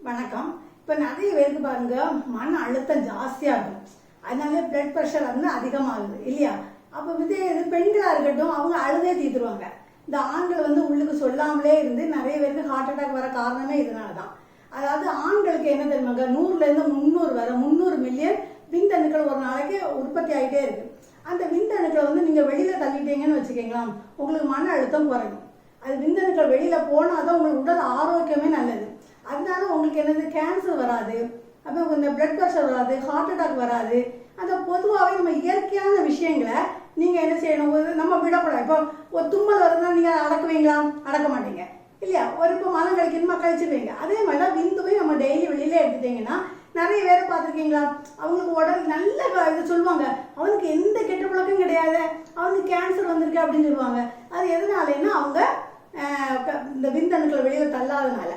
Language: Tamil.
வணக்கம். இப்போ நிறைய பேருக்கு பாருங்க மன அழுத்தம் ஜாஸ்தியாக இருக்கும். அதனாலே பிளட் ப்ரெஷர் வந்து அதிகமாகுது இல்லையா? அப்போ வந்து இது பெண்களாக இருக்கட்டும், அவங்க அழுதே தீர்த்துருவாங்க. இந்த ஆண்கள் வந்து உள்ளுக்கு சொல்லாமலே இருந்து நிறைய பேருக்கு ஹார்ட் அட்டாக் வர காரணமே இதனால தான். அதாவது ஆண்களுக்கு என்ன தெரியுமாங்க, 100லேருந்து 300 வரை 300 மில்லியன் விந்தணுக்கள் ஒரு நாளைக்கு உற்பத்தி ஆகிட்டே இருக்கு. அந்த விந்தணுக்களை வந்து நீங்கள் வெளியில் தள்ளிட்டீங்கன்னு வச்சுக்கீங்களா, உங்களுக்கு மன அழுத்தம் குறையும். அது விந்தணுக்கள் வெளியில் போனால் தான் உங்களுக்கு உடல் ஆரோக்கியமே நல்லது. அதனால உங்களுக்கு என்னது, கேன்சர் வராது, அப்போ இந்த பிளட் ப்ரெஷர் வராது, ஹார்ட் அட்டாக் வராது. அந்த பொதுவாகவே நம்ம இயற்கையான விஷயங்களை நீங்கள் என்ன செய்யணும், நம்ம விடக்கூடாது. இப்போ ஒரு தும்மல் வருதுன்னா நீங்கள் அடக்குவீங்களா? அடக்க மாட்டீங்க இல்லையா? ஒரு இப்போ மலம் கழிக்கணுமா, கழிச்சிருவீங்க. அதே மாதிரி தான் விந்துவை நம்ம டெய்லி வெளியில் எடுத்துட்டிங்கன்னா, நிறைய பேரை பார்த்துருக்கீங்களா, அவங்களுக்கு உடல் நல்ல இது சொல்லுவாங்க, அவனுக்கு எந்த கெட்ட பழக்கம் கிடையாது, அவனுக்கு கேன்சர் வந்திருக்கு அப்படின்னு சொல்லுவாங்க. அது எதனாலன்னா அவங்க இந்த விந்தணுக்களை வெளியில் தள்ளாதனால.